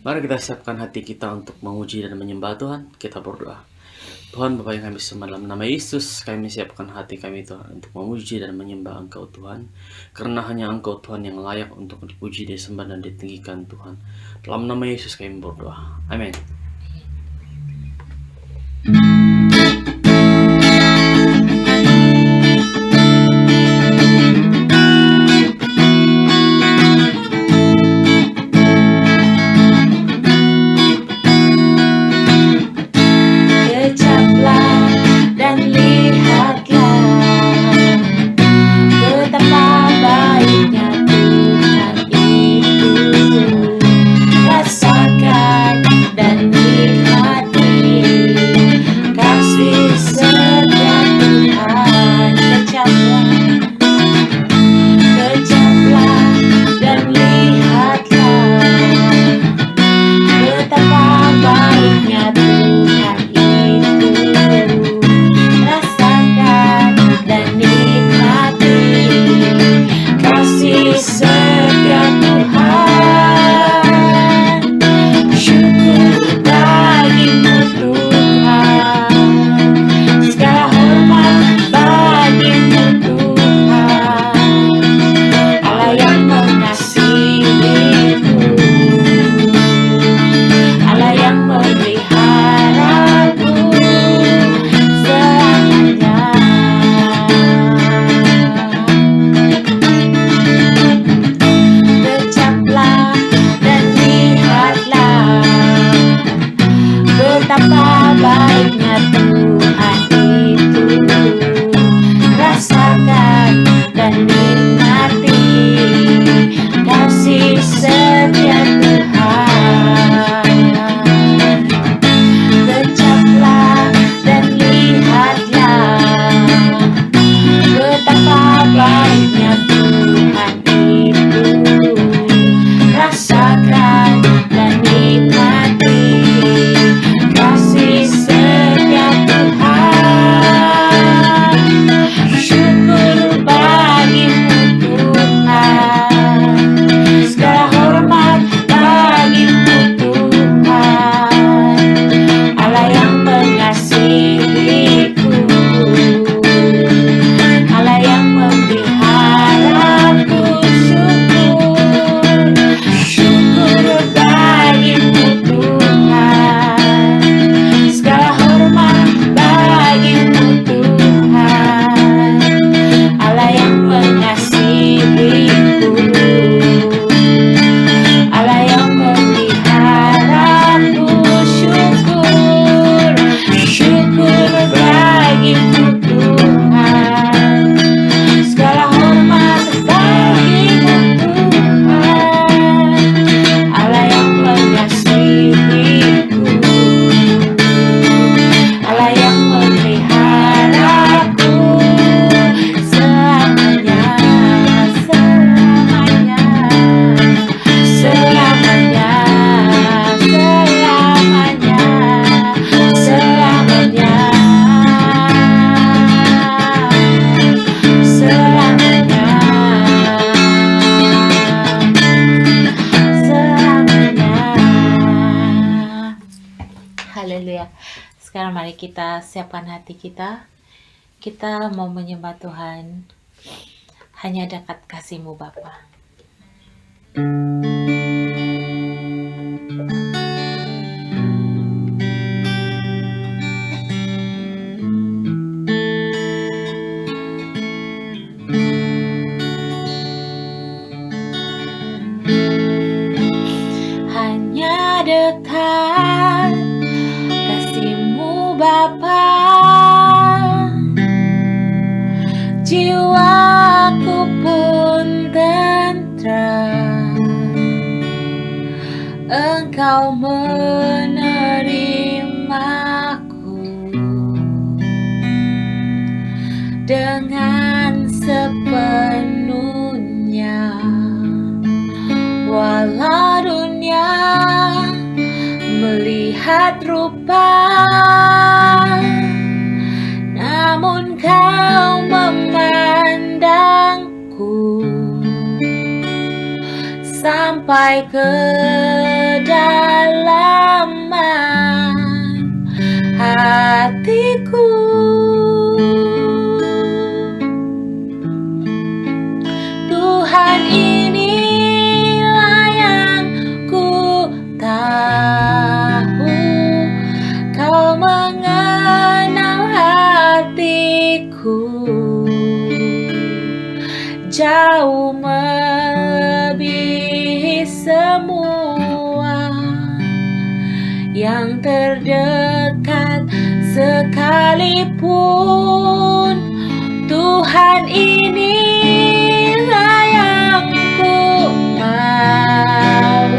Mari kita siapkan hati kita untuk memuji dan menyembah Tuhan. Kita berdoa. Tuhan Bapa yang kami sembah, dalam nama Yesus kami siapkan hati kami Tuhan untuk memuji dan menyembah Engkau Tuhan. Karena hanya Engkau Tuhan yang layak untuk dipuji, disembah dan ditinggikan Tuhan. Dalam nama Yesus kami berdoa. Amin. Sekarang mari kita siapkan hati kita. Kita mau menyembah Tuhan. Hanya dekat kasih-Mu Bapa. Hanya dekat kasih-Mu Bapa, jiwaku pun tentram. Engkau menerimaku dengan sepenuhnya, walau dunia melihat rupa, namun Kau memandangku sampai ke kedalaman hatiku. Tuhan, inilah yang ku tahu, Kau mengenal hatiku jauh melebihi semua yang terdekat sekalipun. Tuhan, inilah yang ku mau,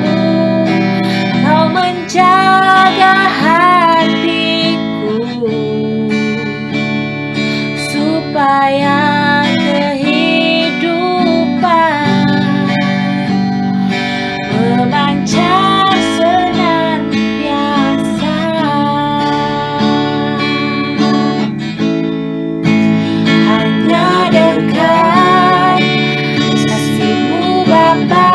Kau menjaga hatiku supaya kehidupan memancar senantiasa. Hanya dekat kasih-Mu Bapa,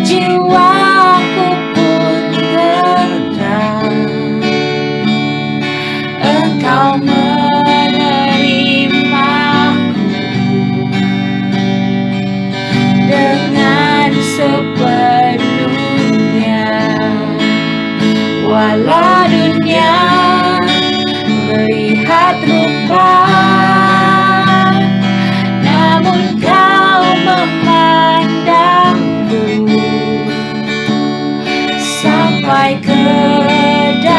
jiwaku pun tenang. Engkau menerimaku dengan sepenuhnya. Walau dunia melihat rupa, namun Kau memandangku sampai kedalaman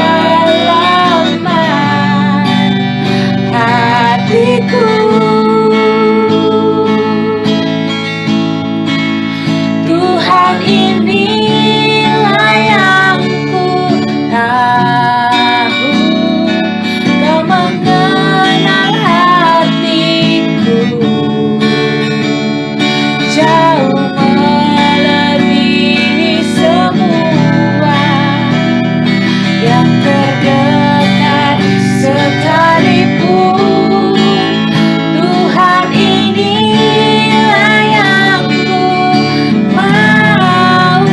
hatiku. Tuhan, inilah yang ku tahu, Kau mengenal hatiku jauh melebihi semua yang terdekat sekalipun. Tuhan, inilah yang ku mau,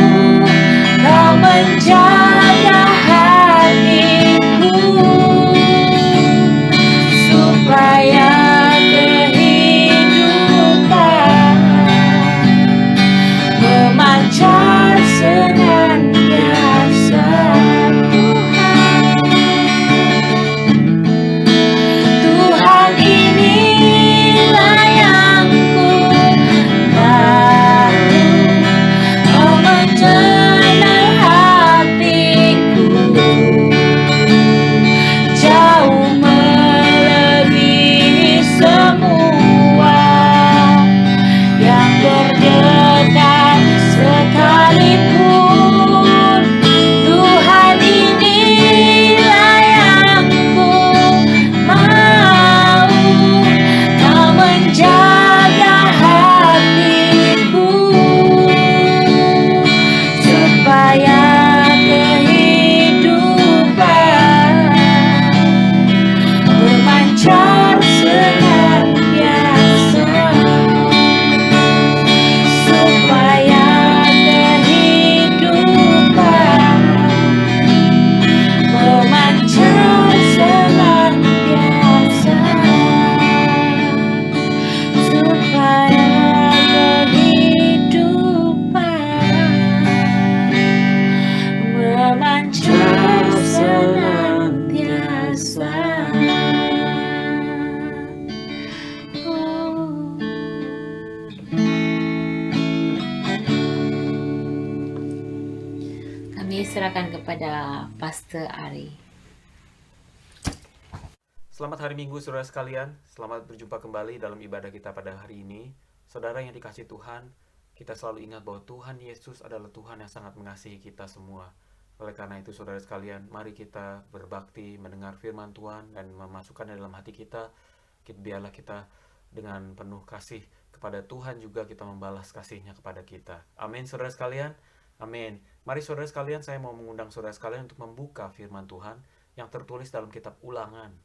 Kau menjaga hatiku supaya kehidupan memancar senantiasa. Tuhan, inilah yang ku tahu, Kau mengenal hatiku jauh melebihi semua yang terdekat sekalipun. Tuhan, inilah yang ku mau, Kau menjaga hatiku supaya kehidupan memancar senantiasa. Supaya kehidupan memancar senantiasa. Supaya kehidupan memancar senantiasa. Kami serahkan kepada Pastor Ari. Selamat hari Minggu saudara sekalian, selamat berjumpa kembali dalam ibadah kita pada hari ini. Saudara yang dikasihi Tuhan, kita selalu ingat bahwa Tuhan Yesus adalah Tuhan yang sangat mengasihi kita semua. Oleh karena itu saudara sekalian, mari kita berbakti mendengar firman Tuhan dan memasukkannya dalam hati kita. Biarlah kita dengan penuh kasih kepada Tuhan juga kita membalas kasih-Nya kepada kita. Amin saudara sekalian, amin. Mari saudara sekalian, saya mau mengundang saudara sekalian untuk membuka firman Tuhan yang tertulis dalam kitab Ulangan,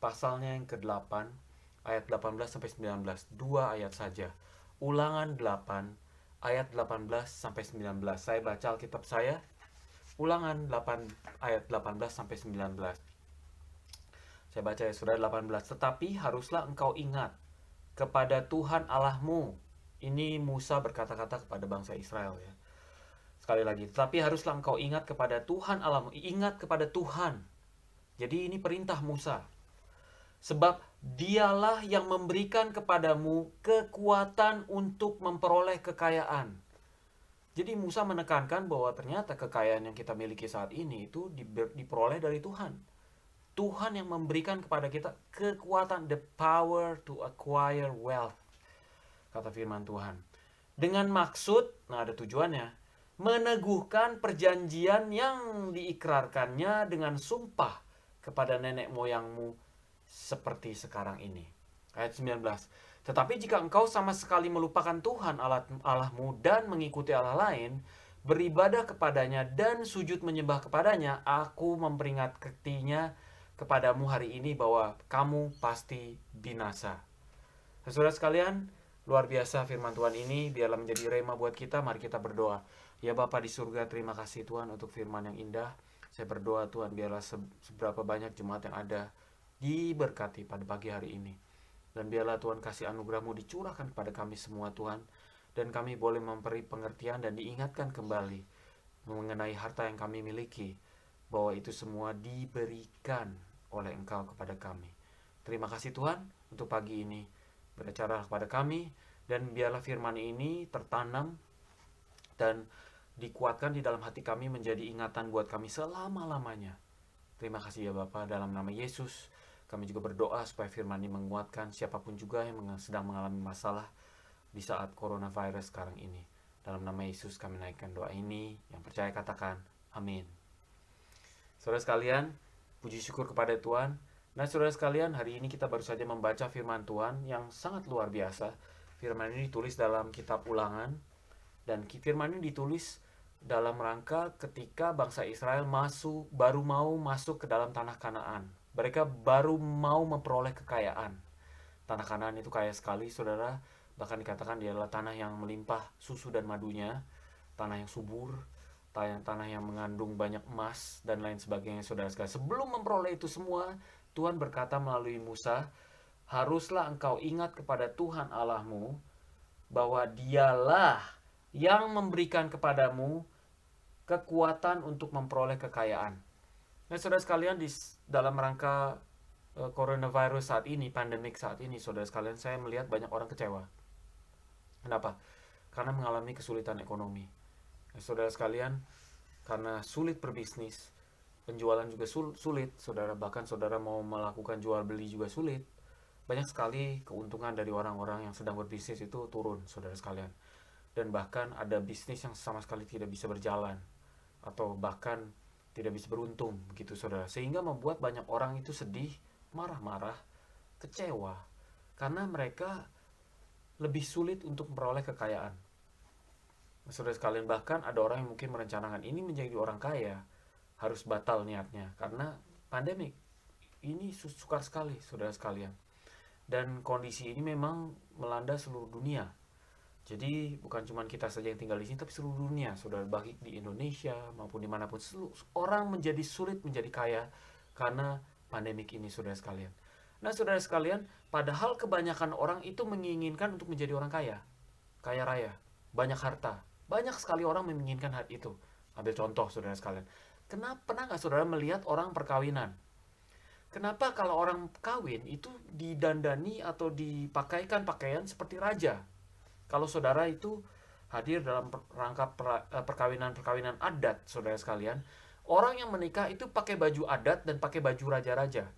pasalnya yang ke-8 ayat 18-19, 2 ayat saja. Ulangan 8 ayat 18-19. Saya baca Alkitab saya, Ulangan 8 ayat 18-19. Saya baca ya saudara 18. Tetapi haruslah engkau ingat kepada Tuhan Allahmu. Ini Musa berkata-kata kepada bangsa Israel ya. Sekali lagi, tetapi haruslah engkau ingat kepada Tuhan Allahmu. Ingat kepada Tuhan. Jadi ini perintah Musa. Sebab dialah yang memberikan kepadamu kekuatan untuk memperoleh kekayaan. Jadi Musa menekankan bahwa ternyata kekayaan yang kita miliki saat ini itu diperoleh dari Tuhan. Tuhan yang memberikan kepada kita kekuatan, the power to acquire wealth. Kata firman Tuhan. Dengan maksud, nah ada tujuannya, meneguhkan perjanjian yang diikrarkannya dengan sumpah kepada nenek moyangmu seperti sekarang ini. Ayat 19. Tetapi jika engkau sama sekali melupakan Tuhan Allahmu dan mengikuti Allah lain, beribadah kepadanya dan sujud menyembah kepadanya, aku memperingatkannya kepadamu hari ini bahwa kamu pasti binasa. Saudara sekalian, luar biasa firman Tuhan ini, biarlah menjadi rema buat kita. Mari kita berdoa. Ya Bapa di surga, terima kasih Tuhan untuk firman yang indah. Saya berdoa Tuhan, biarlah seberapa banyak jemaat yang ada diberkati pada pagi hari ini. Dan biarlah Tuhan kasih anugerah-Mu dicurahkan kepada kami semua Tuhan. Dan kami boleh memberi pengertian dan diingatkan kembali mengenai harta yang kami miliki, bahwa itu semua diberikan oleh Engkau kepada kami. Terima kasih Tuhan untuk pagi ini. Berbicara kepada kami, dan biarlah firman ini tertanam dan dikuatkan di dalam hati kami menjadi ingatan buat kami selama-lamanya. Terima kasih ya Bapa, dalam nama Yesus kami juga berdoa supaya firman ini menguatkan siapapun juga yang sedang mengalami masalah di saat coronavirus sekarang ini. Dalam nama Yesus kami naikkan doa ini. Yang percaya katakan amin. Saudara sekalian, puji syukur kepada Tuhan. Nah saudara sekalian, hari ini kita baru saja membaca firman Tuhan yang sangat luar biasa. Firman ini ditulis dalam kitab Ulangan. Dan firman ini ditulis dalam rangka ketika bangsa Israel baru mau masuk ke dalam tanah Kanaan. Mereka baru mau memperoleh kekayaan. Tanah Kanaan itu kaya sekali, saudara. Bahkan dikatakan dia adalah tanah yang melimpah susu dan madunya. Tanah yang subur, tanah yang mengandung banyak emas, dan lain sebagainya, saudara sekalian. Sebelum memperoleh itu semua, Tuhan berkata melalui Musa, haruslah engkau ingat kepada Tuhan Allahmu, bahwa dialah yang memberikan kepadamu kekuatan untuk memperoleh kekayaan. Nah, saudara sekalian, dalam rangka coronavirus saat ini, pandemik saat ini, saudara sekalian, saya melihat banyak orang kecewa. Kenapa? Karena mengalami kesulitan ekonomi. Nah, saudara sekalian, karena sulit berbisnis, penjualan juga sulit, saudara. Bahkan saudara mau melakukan jual beli juga sulit. Banyak sekali keuntungan dari orang-orang yang sedang berbisnis itu turun, saudara sekalian. Dan bahkan ada bisnis yang sama sekali tidak bisa berjalan, atau bahkan tidak bisa beruntung, begitu saudara. Sehingga membuat banyak orang itu sedih, marah-marah, kecewa, karena mereka lebih sulit untuk memperoleh kekayaan. Saudara sekalian, bahkan ada orang yang mungkin merencanakan ini menjadi orang kaya, harus batal niatnya, karena pandemik ini sukar sekali, saudara sekalian. Dan kondisi ini memang melanda seluruh dunia. Jadi bukan cuma kita saja yang tinggal di sini, tapi seluruh dunia, saudara, baik di Indonesia maupun dimanapun, orang menjadi sulit menjadi kaya karena pandemik ini, saudara sekalian. Nah, saudara sekalian, padahal kebanyakan orang itu menginginkan untuk menjadi orang kaya, kaya raya, banyak harta. Banyak sekali orang menginginkan hal itu. Ambil contoh, saudara sekalian. Pernah nggak saudara melihat orang perkawinan? Kenapa kalau orang kawin itu didandani atau dipakaikan pakaian seperti raja? Kalau saudara itu hadir dalam rangka perkawinan adat, saudara sekalian, orang yang menikah itu pakai baju adat dan pakai baju raja-raja.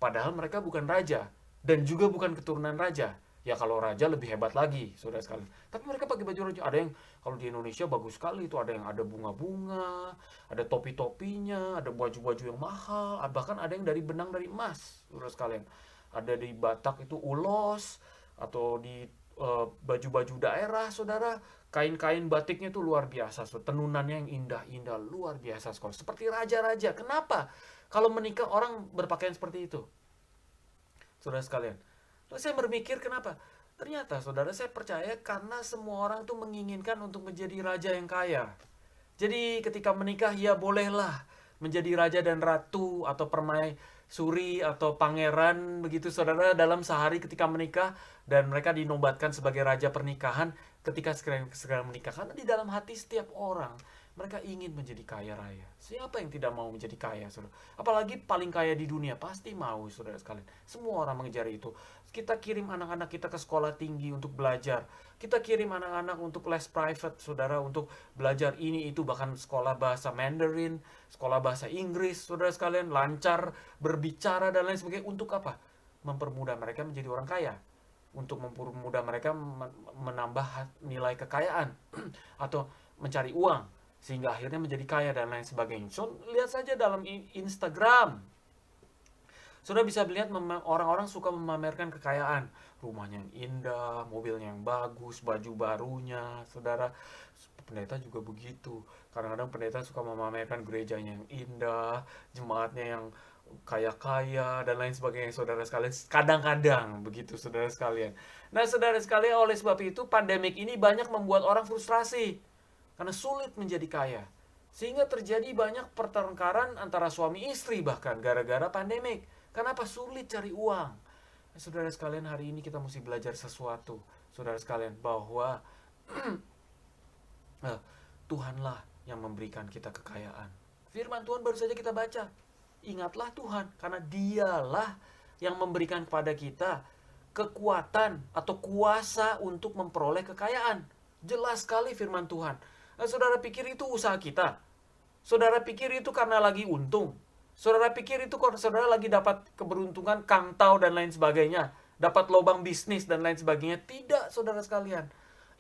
Padahal mereka bukan raja dan juga bukan keturunan raja. Ya kalau raja lebih hebat lagi, saudara sekalian. Tapi mereka pakai baju raja. Ada yang kalau di Indonesia bagus sekali itu, ada yang ada bunga-bunga, ada topi-topinya, ada baju-baju yang mahal, bahkan ada yang dari benang dari emas, saudara sekalian. Ada di Batak itu ulos, atau di baju-baju daerah, saudara, kain-kain batiknya itu luar biasa, tenunannya yang indah-indah, luar biasa sekali, seperti raja-raja. Kenapa? Kalau menikah orang berpakaian seperti itu, saudara sekalian. Lalu saya berpikir kenapa? Ternyata saudara, saya percaya karena semua orang tuh menginginkan untuk menjadi raja yang kaya. Jadi ketika menikah, ya bolehlah menjadi raja dan ratu atau permaisuri atau pangeran begitu saudara, dalam sehari ketika menikah, dan mereka dinobatkan sebagai raja pernikahan ketika segera menikah. Karena di dalam hati setiap orang, mereka ingin menjadi kaya raya. Siapa yang tidak mau menjadi kaya, saudara? Apalagi paling kaya di dunia, pasti mau, saudara sekalian. Semua orang mengejar itu. Kita kirim anak-anak kita ke sekolah tinggi untuk belajar. Kita kirim anak-anak untuk les private, saudara, untuk belajar ini itu, bahkan sekolah bahasa Mandarin, sekolah bahasa Inggris, saudara sekalian, lancar berbicara dan lain sebagainya. Untuk apa? Mempermudah mereka menjadi orang kaya. Untuk mempermudah mereka menambah nilai kekayaan atau mencari uang sehingga akhirnya menjadi kaya dan lain sebagainya. So, lihat saja dalam Instagram. Sudah bisa melihat orang-orang suka memamerkan kekayaan. Rumahnya yang indah, mobilnya yang bagus, baju barunya. Saudara, pendeta juga begitu. Kadang-kadang pendeta suka memamerkan gerejanya yang indah, jemaatnya yang kaya-kaya dan lain sebagainya, saudara sekalian. Kadang-kadang begitu, saudara sekalian. Nah, saudara sekalian, oleh sebab itu pandemik ini banyak membuat orang frustrasi karena sulit menjadi kaya. Sehingga terjadi banyak pertengkaran antara suami istri bahkan gara-gara pandemik. Kenapa? Sulit cari uang. Nah, saudara sekalian, hari ini kita mesti belajar sesuatu, saudara sekalian, bahwa Tuhanlah yang memberikan kita kekayaan. Firman Tuhan baru saja kita baca. Ingatlah Tuhan, karena Dialah yang memberikan kepada kita kekuatan atau kuasa untuk memperoleh kekayaan. Jelas sekali firman Tuhan. Nah, saudara pikir itu usaha kita? Saudara pikir itu karena lagi untung? Saudara pikir itu kalau saudara lagi dapat keberuntungan, kangtau dan lain sebagainya, dapat lubang bisnis dan lain sebagainya? Tidak, saudara sekalian.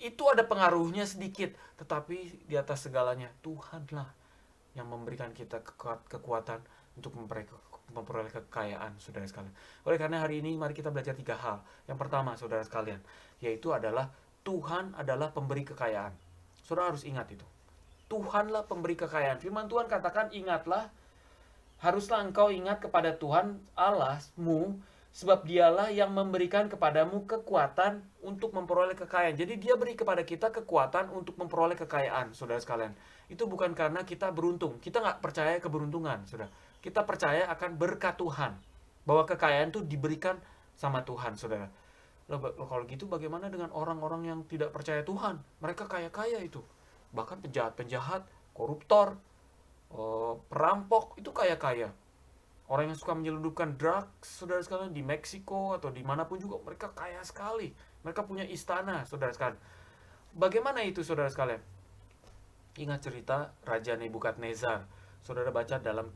Itu ada pengaruhnya sedikit, tetapi di atas segalanya Tuhanlah yang memberikan kita kekuatan untuk memperoleh kekayaan, saudara sekalian. Oleh karena hari ini mari kita belajar 3 hal. Yang pertama, saudara sekalian, yaitu adalah Tuhan adalah pemberi kekayaan. Saudara harus ingat itu. Tuhanlah pemberi kekayaan. Firman Tuhan katakan, ingatlah, haruslah engkau ingat kepada Tuhan Allahmu, sebab Dialah yang memberikan kepadamu kekuatan untuk memperoleh kekayaan. Jadi Dia beri kepada kita kekuatan untuk memperoleh kekayaan, saudara sekalian. Itu bukan karena kita beruntung. Kita nggak percaya keberuntungan, saudara. Kita percaya akan berkat Tuhan, bahwa kekayaan itu diberikan sama Tuhan, saudara. Loh, kalau gitu bagaimana dengan orang-orang yang tidak percaya Tuhan? Mereka kaya-kaya itu. Bahkan penjahat-penjahat, koruptor, perampok, itu kaya-kaya. Orang yang suka menyelundupkan drugs, saudara sekalian, di Meksiko atau dimanapun juga, mereka kaya sekali. Mereka punya istana, saudara sekalian. Bagaimana itu, saudara sekalian? Ingat cerita Raja Nebukadnezar. Saudara baca dalam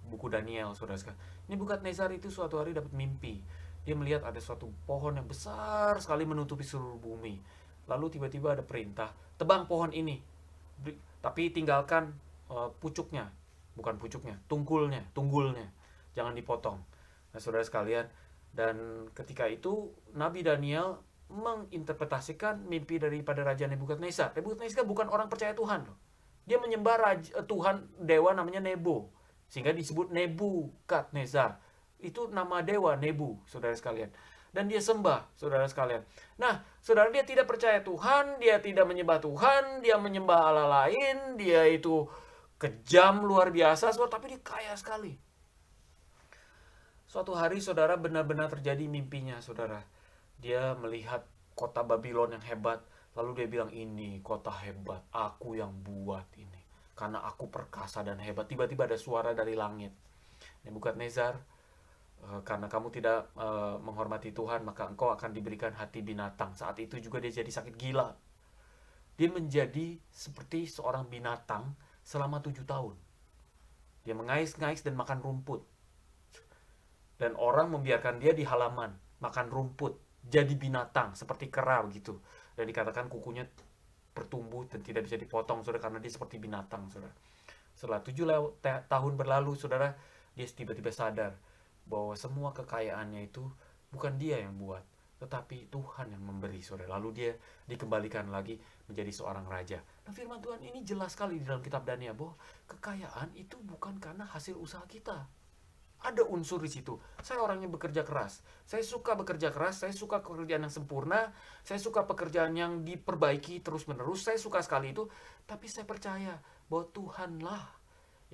buku Daniel, saudara sekalian. Nebukadnezar itu suatu hari dapat mimpi. Dia melihat ada suatu pohon yang besar sekali menutupi seluruh bumi. Lalu tiba-tiba ada perintah, tebang pohon ini. Tapi tinggalkan pucuknya. Bukan pucuknya, tunggulnya. Jangan dipotong. Nah, saudara sekalian, dan ketika itu Nabi Daniel menginterpretasikan mimpi daripada Raja Nebukadnezar. Nebukadnezar bukan orang percaya Tuhan loh. Dia menyembah Tuhan dewa namanya Nebo. Sehingga disebut Nebukadnezar. Itu nama dewa, Nebu, saudara sekalian. Dan dia sembah, saudara sekalian. Nah, saudara, dia tidak percaya Tuhan, dia tidak menyembah Tuhan, dia menyembah Allah lain, dia itu kejam luar biasa, saudara, tapi dia kaya sekali. Suatu hari, saudara, benar-benar terjadi mimpinya, saudara. Dia melihat kota Babylon yang hebat, lalu dia bilang, ini kota hebat, aku yang buat ini. Karena aku perkasa dan hebat. Tiba-tiba ada suara dari langit. Nebukadnezar, karena kamu tidak menghormati Tuhan, maka engkau akan diberikan hati binatang. Saat itu juga dia jadi sakit gila. Dia menjadi seperti seorang binatang selama 7 tahun. Dia mengais-ngais dan makan rumput. Dan orang membiarkan dia di halaman, makan rumput, jadi binatang, seperti kera begitu. Dan dikatakan kukunya bertumbuh dan tidak bisa dipotong, saudara, karena dia seperti binatang, saudara. Setelah 7 tahun berlalu, saudara, dia tiba-tiba sadar bahwa semua kekayaannya itu bukan dia yang buat, tetapi Tuhan yang memberi, saudara. Lalu dia dikembalikan lagi menjadi seorang raja. Nah, firman Tuhan ini jelas sekali di dalam kitab Daniel bahwa kekayaan itu bukan karena hasil usaha kita. Ada unsur di situ. Saya orangnya bekerja keras. Saya suka bekerja keras, saya suka pekerjaan yang sempurna, saya suka pekerjaan yang diperbaiki terus-menerus, saya suka sekali itu. Tapi saya percaya bahwa Tuhanlah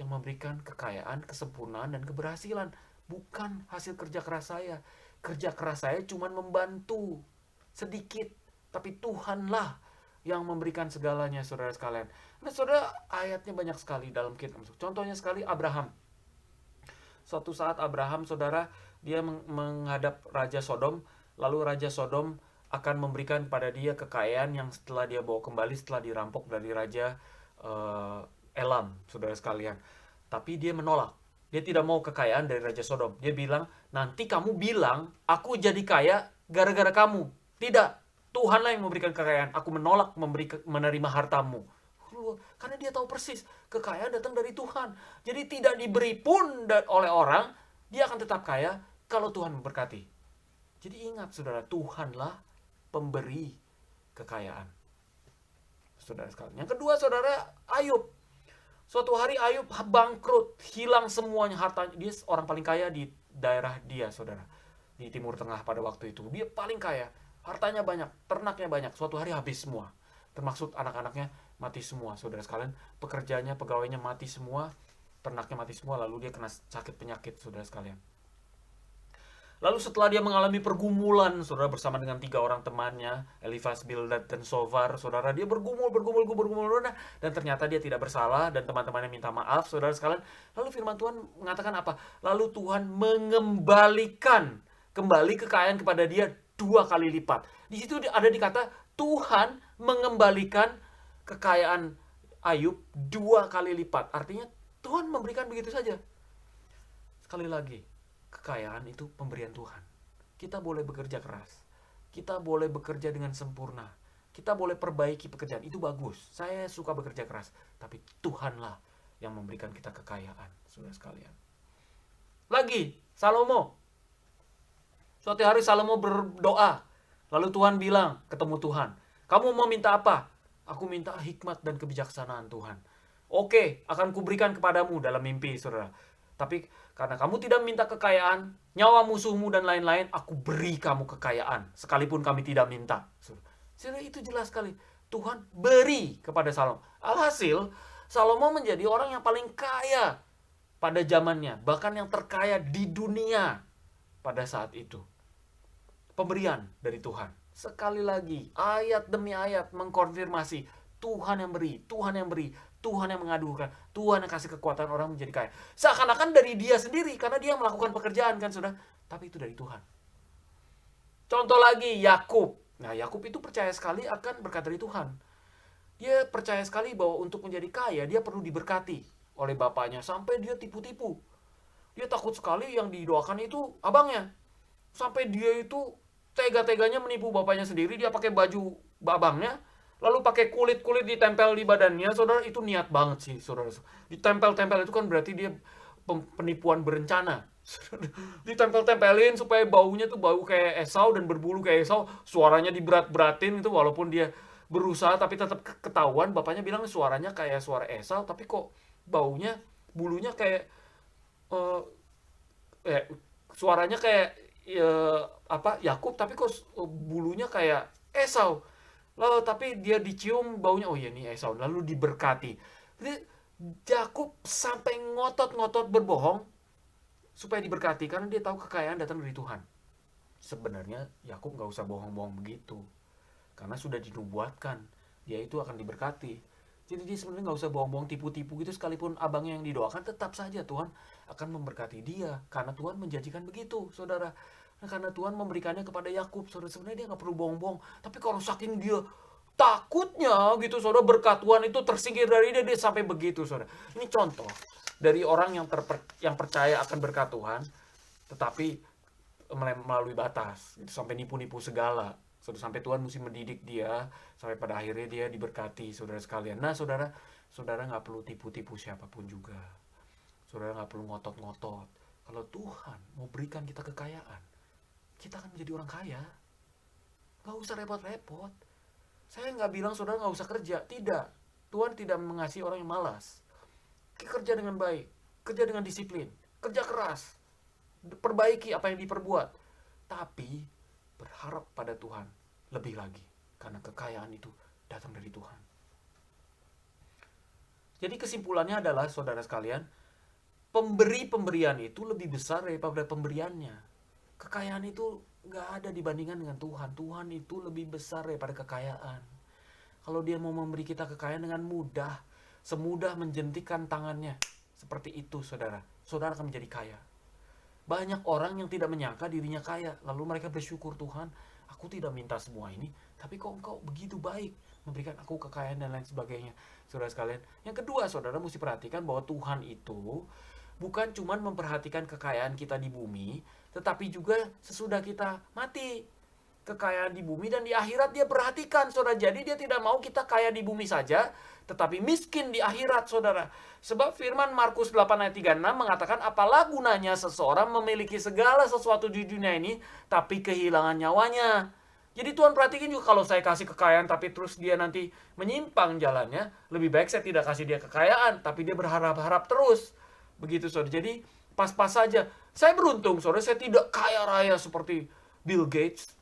yang memberikan kekayaan, kesempurnaan, dan keberhasilan. Bukan hasil kerja keras saya. Kerja keras saya cuma membantu sedikit. Tapi Tuhanlah yang memberikan segalanya, saudara sekalian. Nah, saudara, ayatnya banyak sekali dalam kitab. Contohnya sekali Abraham. Suatu saat Abraham, saudara, dia menghadap Raja Sodom, lalu Raja Sodom akan memberikan pada dia kekayaan yang setelah dia bawa kembali setelah dirampok dari Raja Elam, saudara sekalian. Tapi dia menolak. Dia tidak mau kekayaan dari Raja Sodom. Dia bilang, nanti kamu bilang, aku jadi kaya gara-gara kamu. Tidak, Tuhanlah yang memberikan kekayaan. Aku menolak menerima hartamu. Karena dia tahu persis kekayaan datang dari Tuhan. Jadi tidak diberi pun oleh orang, dia akan tetap kaya kalau Tuhan memberkati. Jadi ingat saudara, Tuhanlah pemberi kekayaan. Saudara sekalian. Yang kedua, saudara, Ayub. Suatu hari Ayub bangkrut, hilang semuanya hartanya. Dia orang paling kaya di daerah dia, saudara. Di Timur Tengah pada waktu itu. Dia paling kaya. Hartanya banyak, ternaknya banyak. Suatu hari habis semua. Termasuk anak-anaknya mati semua, saudara sekalian. Pekerjaannya, pegawainya mati semua, ternaknya mati semua, lalu dia kena sakit penyakit, saudara sekalian. Lalu setelah dia mengalami pergumulan, saudara, bersama dengan 3 orang temannya, Elifaz, Bildad, dan Sovar, saudara, dia bergumul, dan ternyata dia tidak bersalah, dan teman-temannya minta maaf, saudara sekalian. Lalu firman Tuhan mengatakan apa? Lalu Tuhan mengembalikan kembali kekayaan kepada dia 2 kali lipat. Di situ ada dikata Tuhan mengembalikan kekayaan Ayub 2 kali lipat. Artinya Tuhan memberikan begitu saja. Sekali lagi, kekayaan itu pemberian Tuhan. Kita boleh bekerja keras. Kita boleh bekerja dengan sempurna. Kita boleh perbaiki pekerjaan. Itu bagus. Saya suka bekerja keras. Tapi Tuhanlah yang memberikan kita kekayaan, saudara sekalian. Lagi, Salomo. Suatu hari Salomo berdoa. Lalu Tuhan bilang, ketemu Tuhan, kamu mau minta apa? Aku minta hikmat dan kebijaksanaan Tuhan. Oke, akan kuberikan kepadamu dalam mimpi, saudara. Tapi karena kamu tidak minta kekayaan, nyawa musuhmu dan lain-lain, aku beri kamu kekayaan. Sekalipun kami tidak minta. Saudara, itu jelas sekali. Tuhan beri kepada Salomo. Alhasil, Salomo menjadi orang yang paling kaya pada zamannya. Bahkan yang terkaya di dunia pada saat itu. Pemberian dari Tuhan. Sekali lagi, ayat demi ayat mengkonfirmasi Tuhan yang beri, Tuhan yang beri, Tuhan yang mengadukan, Tuhan yang kasih kekuatan orang menjadi kaya. Seakan-akan dari dia sendiri, karena dia melakukan pekerjaan kan sudah, tapi itu dari Tuhan. Contoh lagi, Yakub. Nah, Yakub itu percaya sekali akan berkat dari Tuhan. Dia percaya sekali bahwa untuk menjadi kaya, dia perlu diberkati oleh bapaknya, sampai dia tipu-tipu. Dia takut sekali yang didoakan itu abangnya. Sampai dia itu tega-teganya menipu bapaknya sendiri. Dia pakai baju abangnya, lalu pakai kulit-kulit ditempel di badannya. Saudara, itu niat banget sih, saudara. Ditempel-tempel itu kan berarti dia penipuan berencana. Ditempel-tempelin supaya baunya tuh bau kayak Esau dan berbulu kayak Esau. Suaranya diberat-beratin itu, walaupun dia berusaha tapi tetap ketahuan. Bapaknya bilang suaranya kayak suara Esau, tapi kok bulunya kayak suaranya kayak Yakub, tapi kok bulunya kayak Esau. Lalu tapi dia dicium baunya, oh iya nih Esau, lalu diberkati. Jadi Yakub sampai ngotot-ngotot berbohong supaya diberkati, karena dia tahu kekayaan datang dari Tuhan. Sebenarnya Yakub gak usah bohong-bohong begitu, karena sudah dinubuatkan dia itu akan diberkati. Jadi dia sebenarnya gak usah bohong-bohong, tipu-tipu gitu. Sekalipun abangnya yang didoakan, tetap saja Tuhan akan memberkati dia, karena Tuhan menjanjikan begitu, saudara. Nah, karena Tuhan memberikannya kepada Yakub, saudara, sebenarnya dia gak perlu bohong-bohong. Tapi kalau saking dia takutnya gitu, saudara, berkat Tuhan itu tersingkir dari dia sampai begitu, saudara. Ini contoh dari orang yang percaya akan berkat Tuhan, tetapi melalui batas, gitu, sampai nipu-nipu segala. Sampai Tuhan mesti mendidik dia, sampai pada akhirnya dia diberkati, saudara sekalian. Nah, saudara gak perlu tipu-tipu siapapun juga. Saudara gak perlu ngotot-ngotot. Kalau Tuhan mau berikan kita kekayaan, kita akan menjadi orang kaya. Gak usah repot-repot. Saya gak bilang saudara gak usah kerja. Tidak. Tuhan tidak mengasihi orang yang malas. Kerja dengan baik. Kerja dengan disiplin. Kerja keras. perbaiki apa yang diperbuat. Tapi berharap pada Tuhan lebih lagi, karena kekayaan itu datang dari Tuhan. Jadi kesimpulannya adalah, saudara sekalian, pemberian itu lebih besar daripada pemberiannya. Kekayaan itu gak ada dibandingkan dengan Tuhan. Tuhan itu lebih besar daripada kekayaan. Kalau dia mau memberi kita kekayaan dengan mudah, semudah menjentikan tangannya, seperti itu saudara akan menjadi kaya. Banyak orang yang tidak menyangka dirinya kaya, lalu mereka bersyukur, Tuhan, aku tidak minta semua ini, tapi kok Engkau begitu baik memberikan aku kekayaan dan lain sebagainya. Saudara sekalian, yang kedua, saudara mesti perhatikan bahwa Tuhan itu bukan cuma memperhatikan kekayaan kita di bumi, tetapi juga sesudah kita mati. Kekayaan di bumi dan di akhirat dia perhatikan, saudara. Jadi dia tidak mau kita kaya di bumi saja, tetapi miskin di akhirat, saudara. Sebab firman Markus 8 ayat 36 mengatakan, apalah gunanya seseorang memiliki segala sesuatu di dunia ini, tapi kehilangan nyawanya. Jadi Tuhan perhatikan juga, kalau saya kasih kekayaan tapi terus dia nanti menyimpang jalannya, lebih baik saya tidak kasih dia kekayaan, tapi dia berharap-harap terus. Begitu, saudara. Jadi pas-pas saja. Saya beruntung, saudara, saya tidak kaya raya seperti Bill Gates.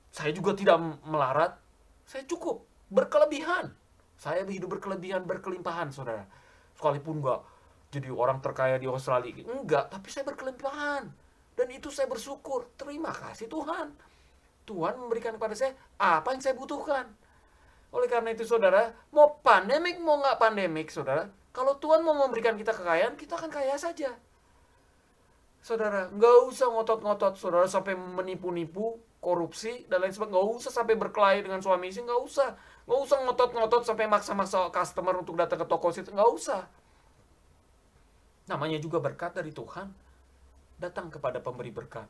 Saya juga tidak melarat. Saya cukup berkelebihan. Saya hidup berkelebihan, berkelimpahan, saudara. Sekalipun enggak jadi orang terkaya di Australia, enggak, tapi saya berkelimpahan. Dan itu saya bersyukur. Terima kasih Tuhan. Tuhan memberikan kepada saya apa yang saya butuhkan. Oleh karena itu, saudara, mau pandemik mau nggak pandemik, saudara, kalau Tuhan mau memberikan kita kekayaan, kita akan kaya saja. Saudara, nggak usah ngotot-ngotot, saudara, sampai menipu-nipu, korupsi, dan lain sebagainya. Nggak usah sampai berkelahi dengan suami istri, nggak usah. Nggak usah ngotot-ngotot sampai maksa-maksa customer untuk datang ke toko situ, nggak usah. Namanya juga berkat dari Tuhan. Datang kepada pemberi berkat,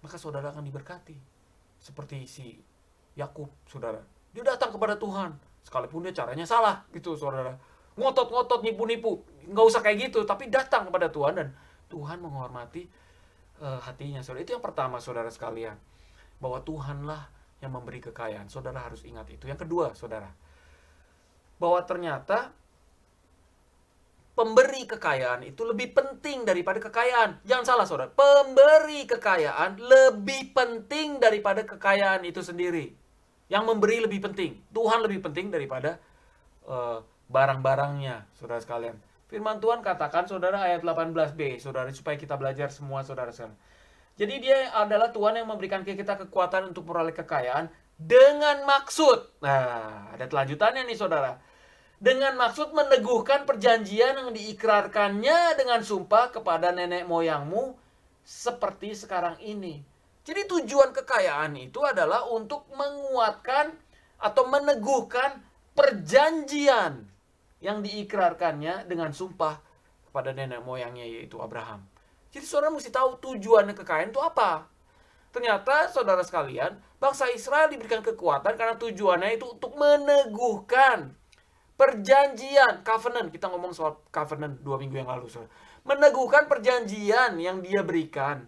maka saudara akan diberkati. Seperti si Yakub, saudara. Dia datang kepada Tuhan, sekalipun dia caranya salah, gitu, saudara. Ngotot-ngotot, nipu-nipu, nggak usah kayak gitu, tapi datang kepada Tuhan, dan Tuhan menghormati hatinya, saudara. Itu yang pertama, saudara sekalian, bahwa Tuhanlah yang memberi kekayaan. Saudara harus ingat itu. Yang kedua, saudara, bahwa ternyata pemberi kekayaan itu lebih penting daripada kekayaan. Jangan salah, saudara. Pemberi kekayaan lebih penting daripada kekayaan itu sendiri. Yang memberi lebih penting. Tuhan lebih penting daripada barang-barangnya, saudara sekalian. Firman Tuhan katakan, saudara, ayat 18b, saudara, supaya kita belajar semua, saudara sekalian. Jadi dia adalah Tuhan yang memberikan kita kekuatan untuk memperoleh kekayaan dengan maksud. Nah, ada kelanjutannya nih, saudara. Dengan maksud meneguhkan perjanjian yang diikrarkannya dengan sumpah kepada nenek moyangmu seperti sekarang ini. Jadi tujuan kekayaan itu adalah untuk menguatkan atau meneguhkan perjanjian yang diikrarkannya dengan sumpah kepada nenek moyangnya, yaitu Abraham. Jadi saudara mesti tahu tujuan kekayaan itu apa. Ternyata, saudara sekalian, bangsa Israel diberikan kekuatan karena tujuannya itu untuk meneguhkan perjanjian, covenant. Kita ngomong soal covenant 2 minggu yang lalu, saudara. Meneguhkan perjanjian yang dia berikan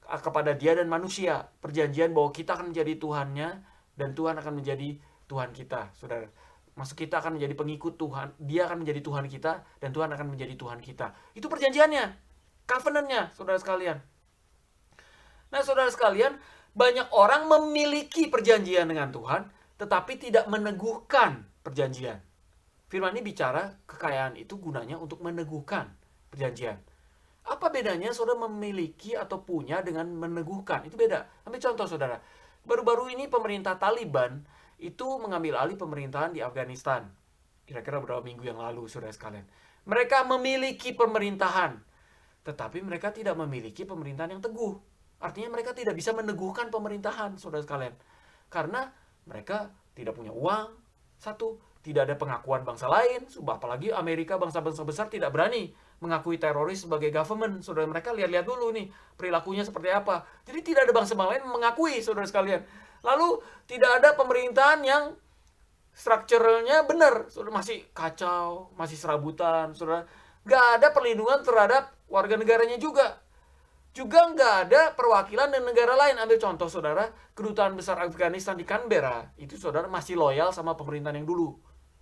kepada dia dan manusia. Perjanjian bahwa kita akan menjadi Tuhannya dan Tuhan akan menjadi Tuhan kita, saudara. Maksud kita akan menjadi pengikut Tuhan. Dia akan menjadi Tuhan kita dan Tuhan akan menjadi Tuhan kita. Itu perjanjiannya, covenantnya, saudara sekalian. Nah, saudara sekalian, banyak orang memiliki perjanjian dengan Tuhan, tetapi tidak meneguhkan perjanjian. Firman ini bicara kekayaan itu gunanya untuk meneguhkan perjanjian. Apa bedanya saudara memiliki atau punya dengan meneguhkan? Itu beda. Ambil contoh, saudara. Baru-baru ini pemerintah Taliban itu mengambil alih pemerintahan di Afghanistan. Kira-kira beberapa minggu yang lalu, saudara sekalian. Mereka memiliki pemerintahan, tetapi mereka tidak memiliki pemerintahan yang teguh. Artinya mereka tidak bisa meneguhkan pemerintahan, saudara sekalian. Karena mereka tidak punya uang, satu, tidak ada pengakuan bangsa lain, apalagi Amerika, bangsa-bangsa besar tidak berani mengakui teroris sebagai government. Saudara, mereka lihat-lihat dulu nih perilakunya seperti apa. Jadi tidak ada bangsa lain mengakui, saudara sekalian. Lalu tidak ada pemerintahan yang strukturalnya benar, saudara, masih kacau, masih serabutan, saudara. Nggak ada perlindungan terhadap warga negaranya juga. Juga nggak ada perwakilan dan negara lain. Ambil contoh, saudara, kedutaan besar Afghanistan di Canberra, itu saudara masih loyal sama pemerintahan yang dulu.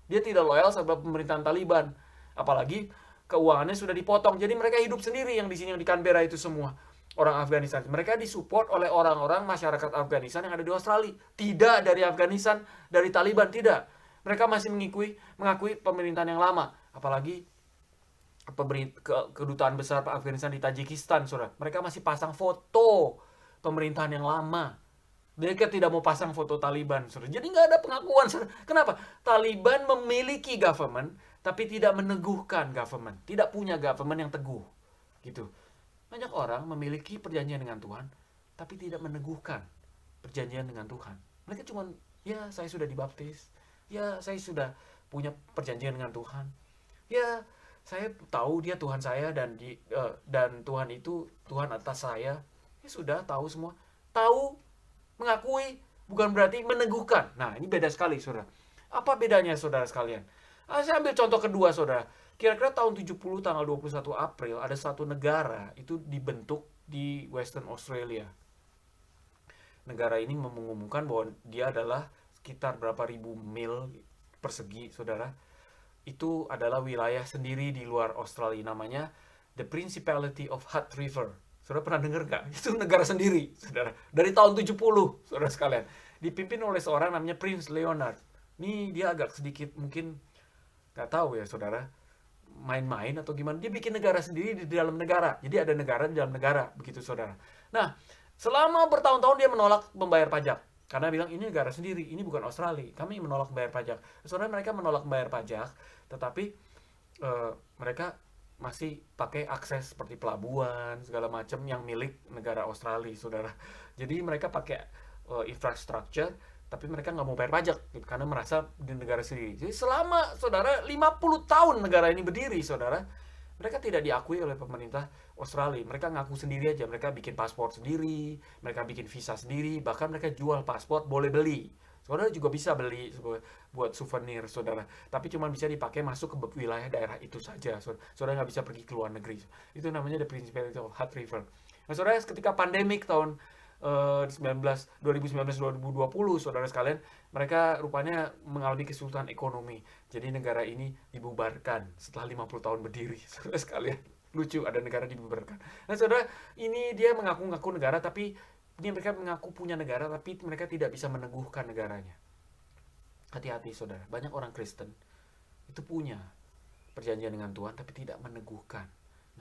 Dia tidak loyal sama pemerintahan Taliban. Apalagi keuangannya sudah dipotong. Jadi mereka hidup sendiri yang di sini, yang di Canberra itu semua. orang Afghanistan. Mereka disupport oleh orang-orang masyarakat Afghanistan yang ada di Australia. Tidak dari Afghanistan, dari Taliban, tidak. Mereka masih mengakui pemerintahan yang lama. Apalagi kedutaan besar Afghanistan di Tajikistan, saudara. Mereka masih pasang foto pemerintahan yang lama. Mereka tidak mau pasang foto Taliban, saudara. Jadi nggak ada pengakuan, saudara. Kenapa? Taliban memiliki government, tapi tidak meneguhkan government. Tidak punya government yang teguh. Gitu. Banyak orang memiliki perjanjian dengan Tuhan, tapi tidak meneguhkan perjanjian dengan Tuhan. Mereka cuma, ya saya sudah dibaptis, ya saya sudah punya perjanjian dengan Tuhan, ya saya tahu dia Tuhan saya dan Tuhan itu Tuhan atas saya. Ya sudah tahu semua. Tahu, mengakui, bukan berarti meneguhkan. Nah ini beda sekali, saudara. Apa bedanya, saudara sekalian? Saya ambil contoh kedua, saudara. Kira-kira tahun 70 tanggal 21 April ada satu negara itu dibentuk di Western Australia. Negara ini mengumumkan bahwa dia adalah sekitar berapa ribu mil persegi, saudara. Itu adalah wilayah sendiri di luar Australia, namanya The Principality of Hutt River. Saudara pernah dengar gak? Itu negara sendiri, saudara. Dari tahun 70, saudara sekalian. Dipimpin oleh seorang namanya Prince Leonard. Ini dia agak sedikit mungkin gak tahu ya, saudara, main-main atau gimana. Dia bikin negara sendiri di dalam negara. Jadi ada negara di dalam negara, begitu, saudara. Nah, selama bertahun-tahun dia menolak membayar pajak. Karena bilang ini negara sendiri, ini bukan Australia. Kami menolak membayar pajak. Saudara, mereka menolak membayar pajak, tetapi mereka masih pakai akses seperti pelabuhan, segala macam yang milik negara Australia, saudara. Jadi mereka pakai infrastructure, tapi mereka nggak mau bayar pajak gitu, karena merasa di negara sendiri. Jadi selama, saudara, 50 tahun negara ini berdiri, saudara, mereka tidak diakui oleh pemerintah Australia. Mereka ngaku sendiri aja. Mereka bikin paspor sendiri, mereka bikin visa sendiri, bahkan mereka jual paspor, boleh beli. Saudara juga bisa beli buat souvenir, saudara. Tapi cuma bisa dipakai masuk ke wilayah daerah itu saja. Saudara nggak bisa pergi ke luar negeri. Itu namanya The Principality of Hutt River. Nah, saudara, ketika pandemik tahun 2019-2020, saudara sekalian, mereka rupanya mengalami kesulitan ekonomi. Jadi negara ini dibubarkan setelah 50 tahun berdiri, saudara sekalian. Lucu, ada negara dibubarkan. Nah, saudara, ini dia mengaku-ngaku negara, tapi ini mereka mengaku punya negara, tapi mereka tidak bisa meneguhkan negaranya. Hati-hati, saudara. Banyak orang Kristen itu punya perjanjian dengan Tuhan, tapi tidak meneguhkan.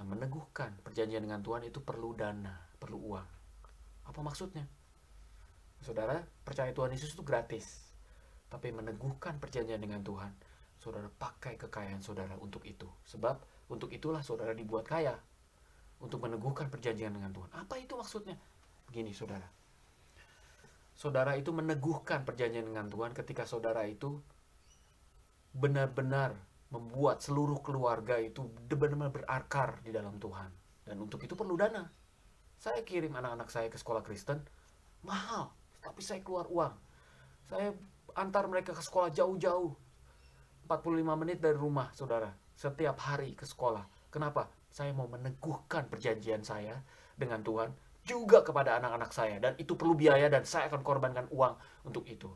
Nah, meneguhkan perjanjian dengan Tuhan itu perlu dana, perlu uang. Apa maksudnya? Saudara, percaya Tuhan Yesus itu gratis. Tapi meneguhkan perjanjian dengan Tuhan, saudara pakai kekayaan saudara untuk itu. Sebab untuk itulah saudara dibuat kaya. Untuk meneguhkan perjanjian dengan Tuhan. Apa itu maksudnya? Begini, saudara. Saudara itu meneguhkan perjanjian dengan Tuhan ketika saudara itu benar-benar membuat seluruh keluarga itu benar-benar berakar di dalam Tuhan. Dan untuk itu perlu dana. Saya kirim anak-anak saya ke sekolah Kristen, mahal, tapi saya keluar uang. Saya antar mereka ke sekolah jauh-jauh, 45 menit dari rumah, saudara, setiap hari ke sekolah. Kenapa? Saya mau meneguhkan perjanjian saya dengan Tuhan, juga kepada anak-anak saya. Dan itu perlu biaya dan saya akan korbankan uang untuk itu.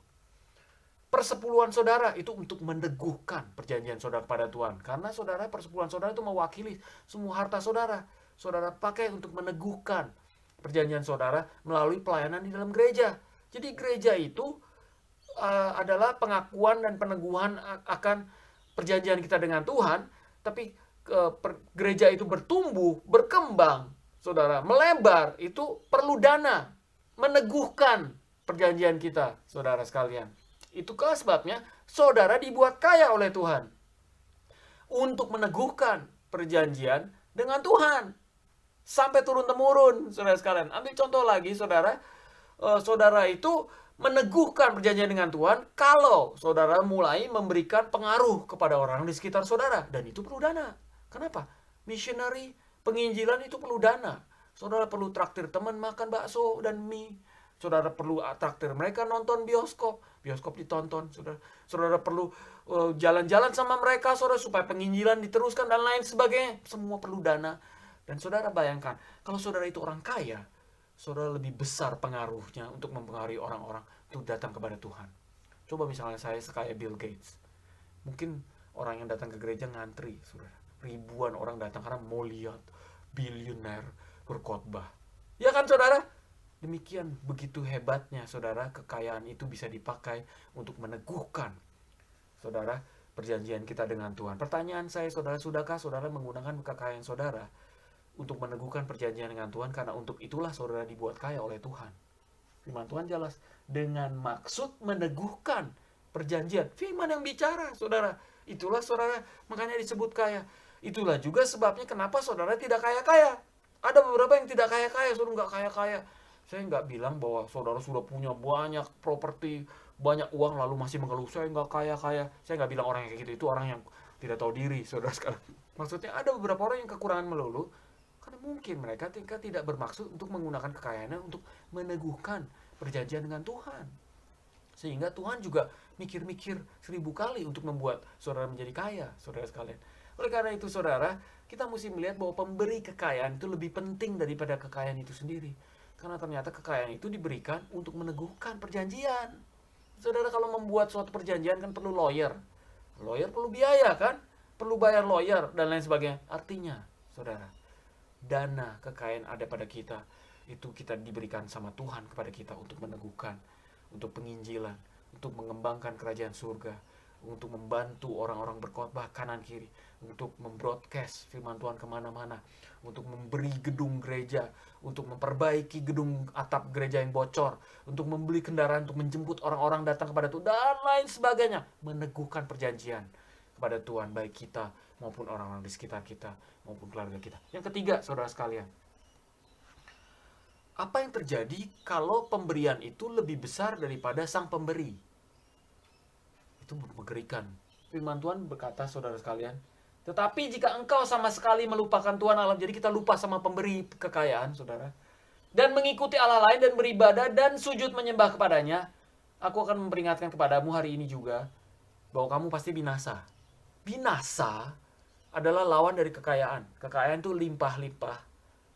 Persepuluhan saudara itu untuk meneguhkan perjanjian saudara kepada Tuhan. Karena saudara, persepuluhan saudara itu mewakili semua harta saudara. Saudara pakai untuk meneguhkan perjanjian saudara melalui pelayanan di dalam gereja. Jadi gereja itu adalah pengakuan dan peneguhan akan perjanjian kita dengan Tuhan. Tapi gereja itu bertumbuh, berkembang, saudara, melebar, itu perlu dana. Meneguhkan perjanjian kita, saudara sekalian. Itulah sebabnya saudara dibuat kaya oleh Tuhan. Untuk meneguhkan perjanjian dengan Tuhan. Sampai turun-temurun, saudara sekalian. Ambil contoh lagi, saudara. Saudara itu meneguhkan perjanjian dengan Tuhan kalau saudara mulai memberikan pengaruh kepada orang di sekitar saudara. Dan itu perlu dana. Kenapa? Missionary, penginjilan itu perlu dana. Saudara perlu traktir teman makan bakso dan mie. Saudara perlu traktir mereka nonton bioskop. Bioskop ditonton. Saudara perlu jalan-jalan sama mereka, saudara, supaya penginjilan diteruskan dan lain sebagainya. Semua perlu dana. Dan saudara bayangkan, kalau saudara itu orang kaya, saudara lebih besar pengaruhnya untuk mempengaruhi orang-orang untuk datang kepada Tuhan. Coba misalnya saya sekaya Bill Gates. Mungkin orang yang datang ke gereja ngantri, saudara. Ribuan orang datang karena mau lihat bilioner berkhotbah. Ya kan saudara? Demikian begitu hebatnya saudara, kekayaan itu bisa dipakai untuk meneguhkan saudara perjanjian kita dengan Tuhan. Pertanyaan saya saudara, sudahkah saudara menggunakan kekayaan saudara untuk meneguhkan perjanjian dengan Tuhan? Karena untuk itulah saudara dibuat kaya oleh Tuhan. Firman Tuhan jelas, dengan maksud meneguhkan perjanjian. Firman yang bicara saudara, itulah saudara makanya disebut kaya. Itulah juga sebabnya kenapa saudara tidak kaya-kaya. Ada beberapa yang tidak kaya-kaya, saudara nggak kaya-kaya. Saya nggak bilang bahwa saudara sudah punya banyak properti, banyak uang lalu masih mengeluh, saya nggak kaya-kaya. Saya nggak bilang orang yang kayak gitu, itu orang yang tidak tahu diri, saudara sekarang. Maksudnya ada beberapa orang yang kekurangan melulu, karena mungkin mereka tidak bermaksud untuk menggunakan kekayaannya untuk meneguhkan perjanjian dengan Tuhan. Sehingga Tuhan juga mikir-mikir 1000 kali untuk membuat saudara menjadi kaya, saudara sekalian. Oleh karena itu saudara, kita mesti melihat bahwa pemberi kekayaan itu lebih penting daripada kekayaan itu sendiri. Karena ternyata kekayaan itu diberikan untuk meneguhkan perjanjian. Saudara, kalau membuat suatu perjanjian kan perlu lawyer. Lawyer perlu biaya kan? Perlu bayar lawyer dan lain sebagainya. Artinya, saudara, dana kekayaan ada pada kita. Itu kita diberikan sama Tuhan kepada kita untuk meneguhkan, untuk penginjilan, untuk mengembangkan kerajaan surga, untuk membantu orang-orang berkhotbah kanan kiri, untuk membroadcast firman Tuhan kemana-mana, untuk memberi gedung gereja, untuk memperbaiki gedung atap gereja yang bocor, untuk membeli kendaraan untuk menjemput orang-orang datang kepada Tuhan, dan lain sebagainya. Meneguhkan perjanjian kepada Tuhan, baik kita maupun orang-orang di sekitar kita, maupun keluarga kita. Yang ketiga, saudara sekalian, apa yang terjadi kalau pemberian itu lebih besar daripada sang pemberi? Itu mengerikan. Firman Tuhan berkata, saudara sekalian, tetapi jika engkau sama sekali melupakan Tuhan Allah, jadi kita lupa sama pemberi kekayaan, saudara, dan mengikuti Allah lain dan beribadah dan sujud menyembah kepadanya, aku akan memperingatkan kepadamu hari ini juga, bahwa kamu pasti binasa. Binasa adalah lawan dari kekayaan. Kekayaan itu limpah-limpah,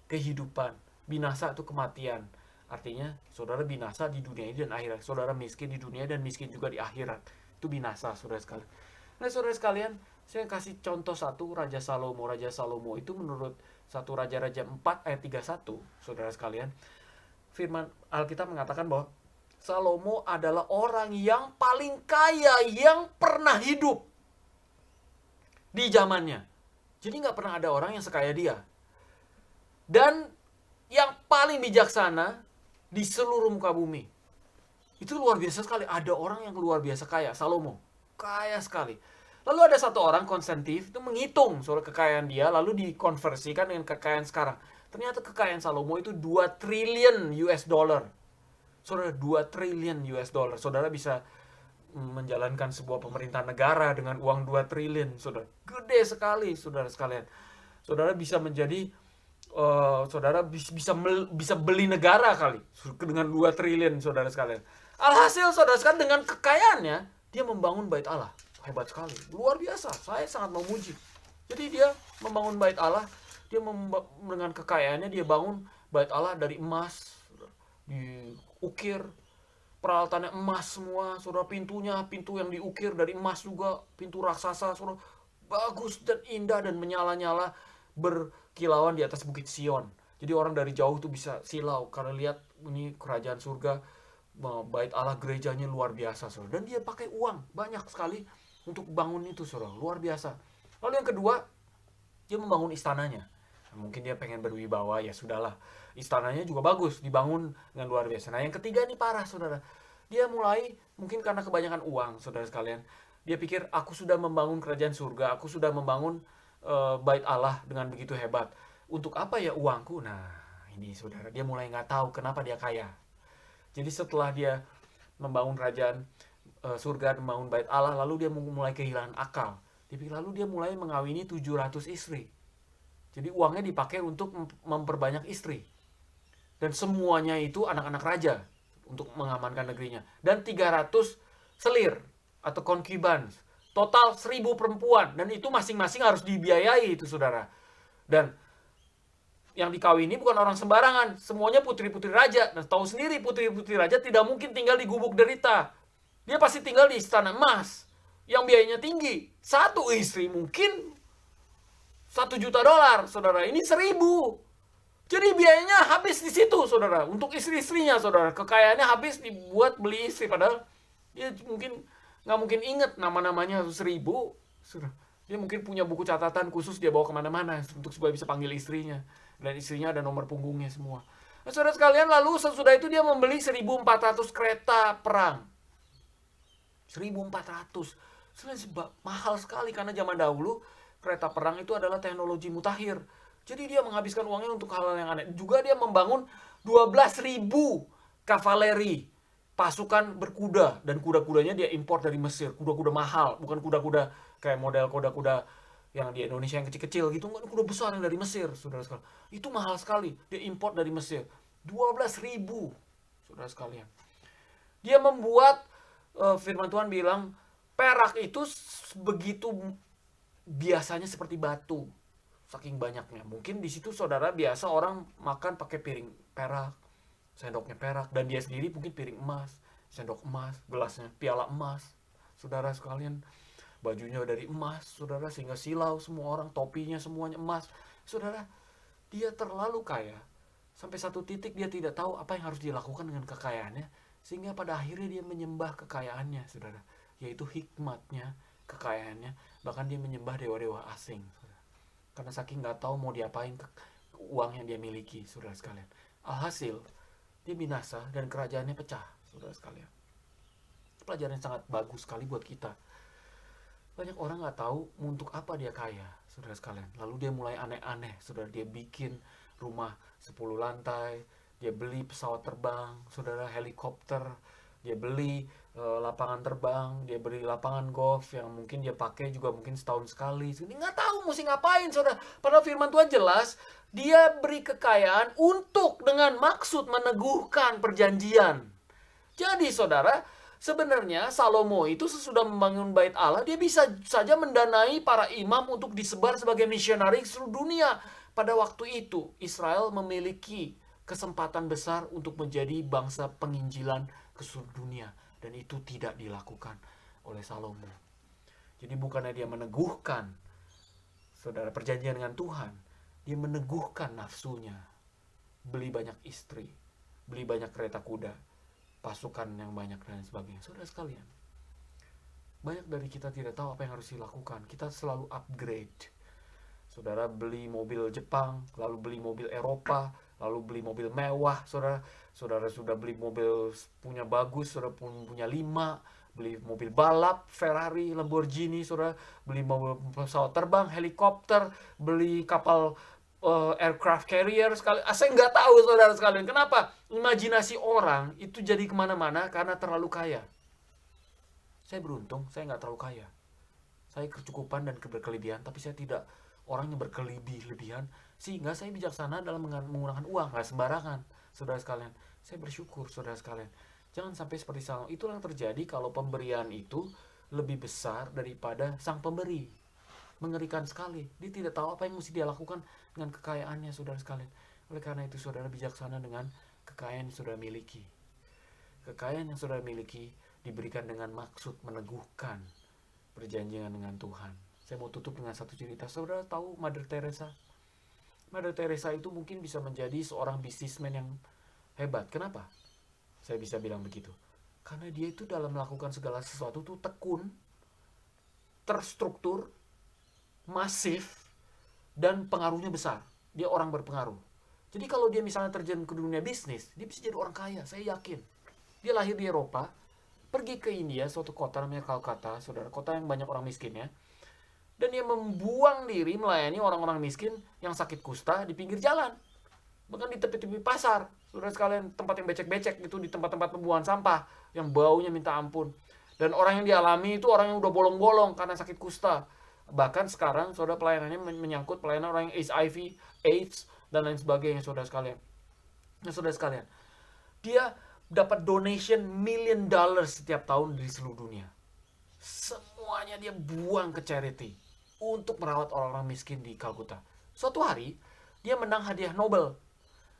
kehidupan. Binasa itu kematian. Artinya, saudara binasa di dunia ini dan akhirat. Saudara miskin di dunia dan miskin juga di akhirat. Itu binasa, saudara sekalian. Nah, saudara sekalian, saya kasih contoh satu, Raja Salomo. Raja Salomo itu menurut 1 Raja-Raja 4 ayat 31, saudara sekalian. Firman Alkitab mengatakan bahwa Salomo adalah orang yang paling kaya yang pernah hidup di zamannya. Jadi nggak pernah ada orang yang sekaya dia. Dan yang paling bijaksana di seluruh muka bumi. Itu luar biasa sekali. Ada orang yang luar biasa kaya, Salomo. Kaya sekali. Lalu ada satu orang, Konstantin, itu menghitung soal kekayaan dia, lalu dikonversikan dengan kekayaan sekarang. Ternyata kekayaan Salomo itu 2 triliun US dollar. Saudara, 2 triliun US dollar. Saudara bisa menjalankan sebuah pemerintahan negara dengan uang 2 triliun. Saudara, gede sekali, saudara sekalian. Saudara bisa menjadi saudara bisa beli negara kali dengan 2 triliun, saudara sekalian. Alhasil, saudara sekalian, dengan kekayaannya dia membangun bait Allah. Hebat sekali, luar biasa. Saya sangat memuji. Jadi dia membangun bait Allah, dia dengan kekayaannya dia bangun bait Allah dari emas, diukir, peralatannya emas semua, saudara. Pintu yang diukir dari emas juga, pintu raksasa, saudara, bagus dan indah dan menyala-nyala, berkilauan di atas bukit Sion. Jadi orang dari jauh tuh bisa silau karena lihat ini kerajaan surga, bait Allah, gerejanya luar biasa, saudara. Dan dia pakai uang banyak sekali untuk bangun itu, saudara, luar biasa. Lalu yang kedua, dia membangun istananya. Mungkin dia pengen berwibawa, ya sudahlah. Istananya juga bagus, dibangun dengan luar biasa. Nah, yang ketiga ini parah, saudara. Dia mulai, mungkin karena kebanyakan uang, saudara sekalian, dia pikir, aku sudah membangun kerajaan surga, aku sudah membangun bait Allah dengan begitu hebat. Untuk apa ya uangku? Nah, ini saudara, dia mulai nggak tahu kenapa dia kaya. Jadi setelah dia membangun kerajaan surga, membangun bait Allah, lalu dia mulai kehilangan akal. Lalu dia mulai mengawini 700 istri. Jadi uangnya dipakai untuk memperbanyak istri. Dan semuanya itu anak-anak raja untuk mengamankan negerinya. Dan 300 selir atau concubines. Total 1000 perempuan. Dan itu masing-masing harus dibiayai itu, saudara. Dan yang dikawini bukan orang sembarangan. Semuanya putri-putri raja. Dan tahu sendiri putri-putri raja tidak mungkin tinggal di gubuk derita. Dia pasti tinggal di istana emas. Yang biayanya tinggi. Satu istri mungkin $1 juta, saudara. Ini 1000. Jadi biayanya habis di situ, saudara. Untuk istri-istrinya, saudara. Kekayaannya habis dibuat beli istri. Padahal dia mungkin nggak mungkin inget nama-namanya 1000. Saudara. Dia mungkin punya buku catatan khusus dia bawa kemana-mana untuk supaya bisa panggil istrinya. Dan istrinya ada nomor punggungnya semua. Nah, saudara sekalian, lalu sesudah itu dia membeli 1400 kereta perang. 1400. Sebenarnya mahal sekali karena zaman dahulu kereta perang itu adalah teknologi mutakhir. Jadi dia menghabiskan uangnya untuk hal yang aneh. Juga dia membangun 12.000 kavaleri, pasukan berkuda, dan kuda-kudanya dia impor dari Mesir. Kuda-kuda mahal, bukan kuda-kuda kayak model kuda-kuda yang di Indonesia yang kecil-kecil gitu, enggak, kuda besar yang dari Mesir, saudara sekalian. Itu mahal sekali, dia impor dari Mesir. 12.000, saudara sekalian. Dia membuat, firman Tuhan bilang, perak itu begitu biasanya seperti batu, saking banyaknya. Mungkin di situ saudara biasa orang makan pakai piring perak, sendoknya perak, dan dia sendiri mungkin piring emas, sendok emas, gelasnya piala emas, saudara sekalian. Bajunya dari emas, saudara, sehingga silau semua orang, topinya semuanya emas. Saudara, dia terlalu kaya sampai satu titik dia tidak tahu apa yang harus dilakukan dengan kekayaannya, sehingga pada akhirnya dia menyembah kekayaannya, saudara, yaitu hikmatnya, kekayaannya. Bahkan dia menyembah dewa-dewa asing, saudara. Karena saking nggak tahu mau diapain uang yang dia miliki, saudara sekalian. Alhasil dia binasa dan kerajaannya pecah, saudara sekalian. Pelajaran yang sangat bagus sekali buat kita. Banyak orang nggak tahu untuk apa dia kaya, saudara sekalian. Lalu dia mulai aneh-aneh, saudara. Dia bikin rumah 10 lantai, dia beli pesawat terbang, saudara, helikopter, dia beli lapangan terbang, dia beli lapangan golf yang mungkin dia pakai juga mungkin setahun sekali. Dia nggak tahu mesti ngapain, saudara. Padahal firman Tuhan jelas, dia beri kekayaan untuk dengan maksud meneguhkan perjanjian. Jadi saudara, sebenarnya Salomo itu sesudah membangun bait Allah, dia bisa saja mendanai para imam untuk disebar sebagai misionari ke seluruh dunia. Pada waktu itu, Israel memiliki kesempatan besar untuk menjadi bangsa penginjilan ke seluruh dunia. Dan itu tidak dilakukan oleh Salomo. Jadi bukannya dia meneguhkan, saudara, perjanjian dengan Tuhan, dia meneguhkan nafsunya. Beli banyak istri, beli banyak kereta kuda, pasukan yang banyak dan sebagainya. Saudara sekalian, banyak dari kita tidak tahu apa yang harus dilakukan. Kita selalu upgrade. Saudara beli mobil Jepang, lalu beli mobil Eropa, lalu beli mobil mewah. Saudara sudah beli mobil punya bagus, saudara punya 5, beli mobil balap, Ferrari, Lamborghini, saudara beli mobil pesawat terbang, helikopter, beli kapal aircraft carrier sekali. Saya nggak tahu, saudara sekalian, kenapa imajinasi orang itu jadi kemana-mana karena terlalu kaya. Saya beruntung, saya nggak terlalu kaya. Saya kecukupan dan berkelebihan, tapi saya tidak orang yang berkelebih-lebihan, sehingga saya bijaksana dalam menggunakan uang, nggak sembarangan, saudara sekalian. Saya bersyukur, saudara sekalian. Jangan sampai seperti Salomo. Itulah yang terjadi kalau pemberian itu lebih besar daripada sang pemberi. Mengerikan sekali. Dia tidak tahu apa yang mesti dia lakukan dengan kekayaannya, saudara sekalian. Oleh karena itu, saudara bijaksana dengan kekayaan yang saudara miliki. Kekayaan yang saudara miliki diberikan dengan maksud meneguhkan perjanjian dengan Tuhan. Saya mau tutup dengan satu cerita. Saudara tahu Mother Teresa? Mother Teresa itu mungkin bisa menjadi seorang bisnismen yang hebat. Kenapa saya bisa bilang begitu? Karena dia itu dalam melakukan segala sesuatu itu tekun, terstruktur, masif, dan pengaruhnya besar. Dia orang berpengaruh. Jadi kalau dia misalnya terjun ke dunia bisnis, dia bisa jadi orang kaya, saya yakin. Dia lahir di Eropa, pergi ke India, suatu kota namanya Calcutta, saudara, kota yang banyak orang miskinnya. Dan dia membuang diri melayani orang-orang miskin yang sakit kusta di pinggir jalan. Bahkan di tepi-tepi pasar, saudara sekalian, tempat yang becek-becek gitu, di tempat-tempat pembuangan sampah yang baunya minta ampun. Dan orang yang dialami itu orang yang udah bolong-bolong karena sakit kusta. Bahkan sekarang saudara pelayanannya menyangkut pelayanan orang yang HIV, AIDS, dan lain sebagainya, saudara sekalian. Nah, saudara sekalian, dia dapat donation $1 million setiap tahun dari seluruh dunia. Semuanya dia buang ke charity untuk merawat orang-orang miskin di Calcutta. Suatu hari dia menang hadiah Nobel.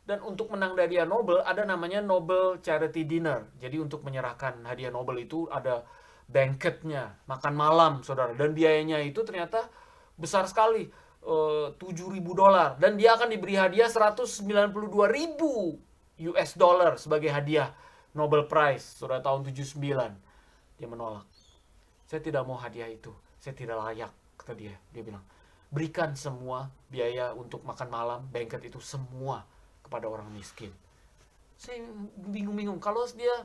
Dan untuk menang hadiah Nobel ada namanya Nobel Charity Dinner. Jadi untuk menyerahkan hadiah Nobel itu ada banquetnya, makan malam, saudara. Dan biayanya itu ternyata besar sekali. $7.000 dan dia akan diberi hadiah 192.000 US dollar sebagai hadiah Nobel Prize saudara tahun 79. Dia menolak. Saya tidak mau hadiah itu. Saya tidak layak, kata dia. Dia bilang, berikan semua biaya untuk makan malam, banquet itu semua kepada orang miskin. Saya bingung-bingung. Kalau dia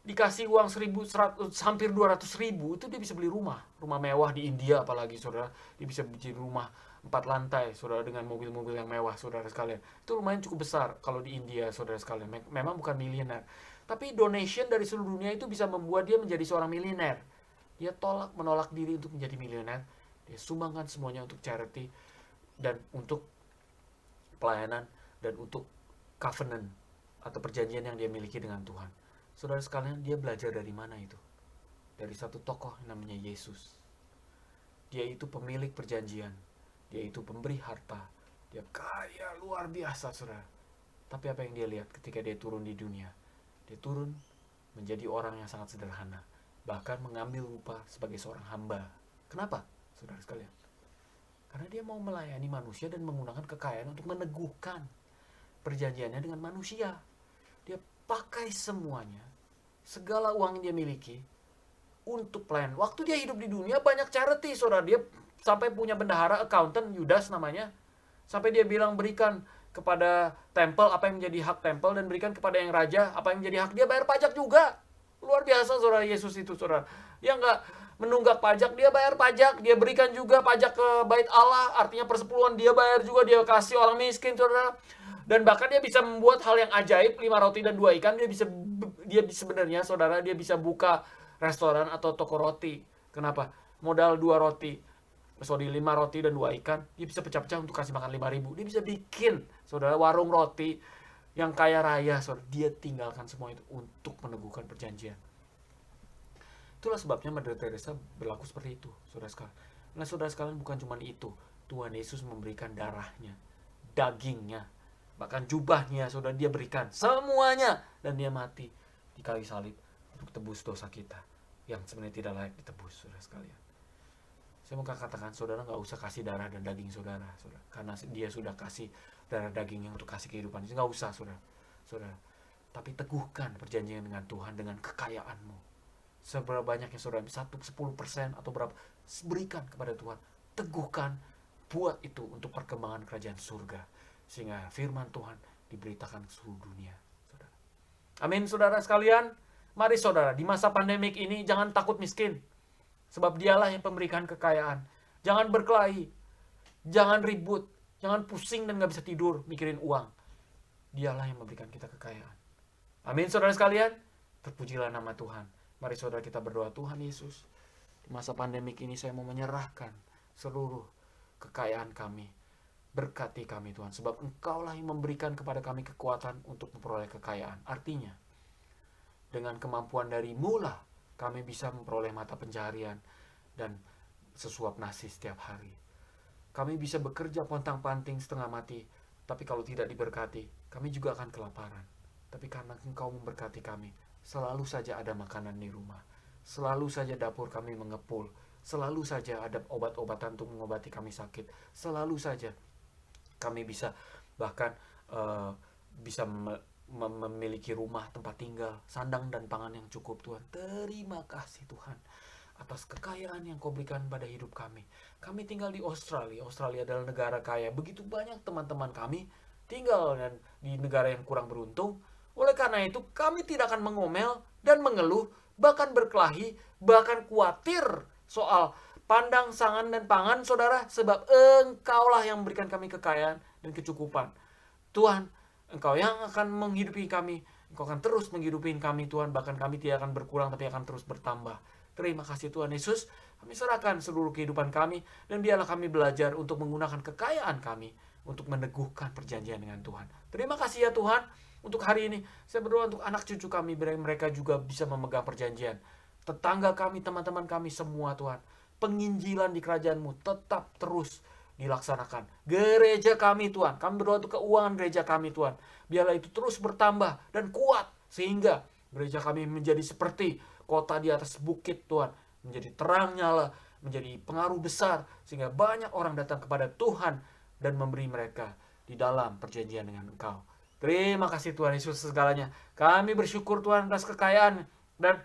dikasih uang 1.100, hampir 200.000, itu dia bisa beli rumah mewah di India, apalagi saudara. Dia bisa beli rumah 4 lantai, saudara, dengan mobil-mobil yang mewah, saudara sekalian. Itu lumayan cukup besar kalau di India, saudara sekalian. Memang bukan miliuner, tapi donation dari seluruh dunia itu bisa membuat dia menjadi seorang miliuner. Dia menolak diri untuk menjadi miliuner. Dia sumbangkan semuanya untuk charity dan untuk pelayanan dan untuk covenant atau perjanjian yang dia miliki dengan Tuhan. Saudara sekalian, dia belajar dari mana itu? Dari satu tokoh yang namanya Yesus. Dia itu pemilik perjanjian. Dia itu pemberi harta. Dia kaya luar biasa, saudara. Tapi apa yang dia lihat ketika dia turun di dunia? Dia turun menjadi orang yang sangat sederhana. Bahkan mengambil rupa sebagai seorang hamba. Kenapa, saudara sekalian? Karena dia mau melayani manusia dan menggunakan kekayaan untuk meneguhkan perjanjiannya dengan manusia. Dia pakai semuanya, segala uang yang dia miliki untuk pelayan. Waktu dia hidup di dunia banyak charity, saudara. Dia sampai punya bendahara, accountant, Yudas namanya. Sampai dia bilang berikan kepada tempel apa yang menjadi hak tempel dan berikan kepada yang raja apa yang menjadi hak. Dia bayar pajak juga. Luar biasa, saudara. Yesus itu, saudara. Dia nggak menunggak pajak, dia bayar pajak. Dia berikan juga pajak ke bait Allah, artinya persepuluhan dia bayar juga. Dia kasih orang miskin, saudara. Dan bahkan dia bisa membuat hal yang ajaib, 5 roti dan 2 ikan. Dia sebenarnya, saudara, dia bisa buka restoran atau toko roti. Kenapa? Modal 5 roti dan 2 ikan, dia bisa pecah-pecah untuk kasih makan 5.000. Dia bisa bikin, saudara, warung roti yang kaya raya, saudara. Dia tinggalkan semua itu untuk meneguhkan perjanjian. Itulah sebabnya Mother Teresa berlaku seperti itu, saudara sekalian. Nah, saudara sekalian, bukan cuma itu. Tuhan Yesus memberikan darahnya, dagingnya, bahkan jubahnya, saudara, dia berikan semuanya. Dan dia mati di kayu salib untuk tebus dosa kita yang sebenarnya tidak layak ditebus, saudara sekalian. Saya mau katakan, saudara nggak usah kasih darah dan daging saudara, karena dia sudah kasih darah dagingnya untuk kasih kehidupan. Nggak usah, saudara. Tapi teguhkan perjanjian dengan Tuhan dengan kekayaanmu. Seberapa banyaknya, saudara, 10% atau berapa, berikan kepada Tuhan. Teguhkan, buat itu untuk perkembangan kerajaan surga, sehingga firman Tuhan diberitakan ke seluruh dunia, saudara. Amin, saudara sekalian. Mari, saudara, di masa pandemik ini jangan takut miskin. Sebab dialah yang memberikan kekayaan. Jangan berkelahi. Jangan ribut. Jangan pusing dan gak bisa tidur mikirin uang. Dialah yang memberikan kita kekayaan. Amin, saudara sekalian. Terpujilah nama Tuhan. Mari, saudara, kita berdoa. Tuhan Yesus, di masa pandemik ini saya mau menyerahkan seluruh kekayaan kami. Berkati kami, Tuhan. Sebab Engkaulah yang memberikan kepada kami kekuatan untuk memperoleh kekayaan. Artinya, dengan kemampuan dari-Mu lah kami bisa memperoleh mata pencaharian dan sesuap nasi setiap hari. Kami bisa bekerja pontang-panting setengah mati, tapi kalau tidak diberkati, kami juga akan kelaparan. Tapi karena Engkau memberkati kami, selalu saja ada makanan di rumah. Selalu saja dapur kami mengepul. Selalu saja ada obat-obatan untuk mengobati kami sakit. Selalu saja kami bisa bahkan bisa memiliki rumah, tempat tinggal, sandang dan pangan yang cukup, Tuhan. Terima kasih, Tuhan, atas kekayaan yang Kau berikan pada hidup kami. Kami tinggal di Australia. Australia adalah negara kaya. Begitu banyak teman-teman kami tinggal di negara yang kurang beruntung. Oleh karena itu, kami tidak akan mengomel dan mengeluh, bahkan berkelahi, bahkan khawatir soal pandang, sangan, dan pangan, saudara. Sebab Engkaulah yang memberikan kami kekayaan dan kecukupan. Tuhan, Engkau yang akan menghidupi kami. Engkau akan terus menghidupi kami, Tuhan. Bahkan kami tidak akan berkurang, tapi akan terus bertambah. Terima kasih, Tuhan Yesus. Kami serahkan seluruh kehidupan kami. Dan biarlah kami belajar untuk menggunakan kekayaan kami untuk meneguhkan perjanjian dengan Tuhan. Terima kasih ya Tuhan. Untuk hari ini, saya berdoa untuk anak cucu kami. Mereka juga bisa memegang perjanjian. Tetangga kami, teman-teman kami semua, Tuhan. Penginjilan di kerajaan-Mu tetap terus dilaksanakan. Gereja kami, Tuhan, kami berdoa untuk keuangan gereja kami, Tuhan. Biarlah itu terus bertambah dan kuat, sehingga gereja kami menjadi seperti kota di atas bukit, Tuhan. Menjadi terang nyala, menjadi pengaruh besar sehingga banyak orang datang kepada Tuhan dan memberi mereka di dalam perjanjian dengan Engkau. Terima kasih Tuhan Yesus segalanya. Kami bersyukur Tuhan atas kekayaan dan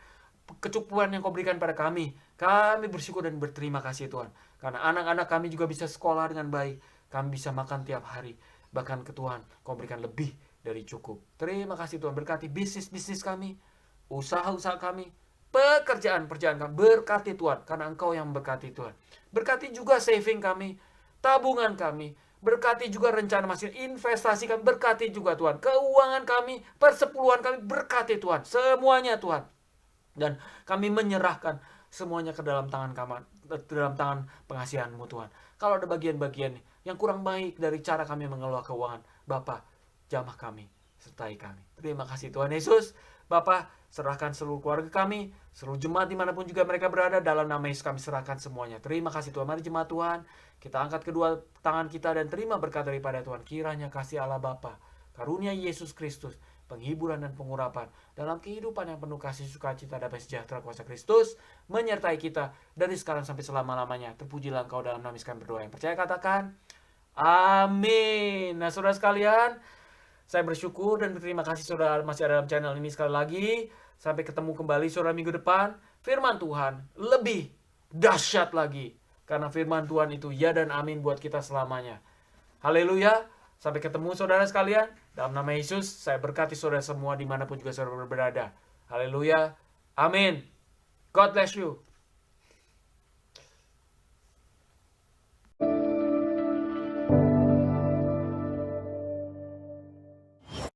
kecukupan yang Kau berikan pada kami. Kami bersyukur dan berterima kasih Tuhan. Karena anak-anak kami juga bisa sekolah dengan baik. Kami bisa makan tiap hari. Bahkan ke Tuhan, Kau berikan lebih dari cukup. Terima kasih Tuhan. Berkati bisnis-bisnis kami, usaha-usaha kami, pekerjaan-pekerjaan kami. Berkati Tuhan, karena Engkau yang memberkati Tuhan. Berkati juga saving kami, tabungan kami. Berkati juga rencana masing investasi kami. Berkati juga Tuhan. Keuangan kami, persepuluhan kami. Berkati Tuhan. Semuanya Tuhan. Dan kami menyerahkan semuanya ke dalam tangan pengasihan-Mu Tuhan. Kalau ada bagian-bagian yang kurang baik dari cara kami mengelola keuangan, Bapa, jamah kami, sertai kami. Terima kasih Tuhan Yesus. Bapa, serahkan seluruh keluarga kami, seluruh jemaat dimanapun juga mereka berada, dalam nama Yesus kami serahkan semuanya. Terima kasih Tuhan. Mari jemaat Tuhan, kita angkat kedua tangan kita dan terima berkat daripada Tuhan. Kiranya kasih Allah Bapa, karunia Yesus Kristus, penghiburan dan pengurapan dalam kehidupan yang penuh kasih, sukacita, damai sejahtera kuasa Kristus menyertai kita dari sekarang sampai selama-lamanya. Terpujilah Engkau dalam nama Yesus kami berdoa. Yang percaya katakan amin. Nah saudara sekalian, saya bersyukur dan berterima kasih saudara masih ada dalam channel ini sekali lagi. Sampai ketemu kembali saudara minggu depan. Firman Tuhan lebih dahsyat lagi, karena firman Tuhan itu ya dan amin buat kita selamanya. Haleluya. Sampai ketemu saudara sekalian. Dalam nama Yesus, saya berkati saudara semua dimanapun juga saudara berada. Haleluya. Amin. God bless you.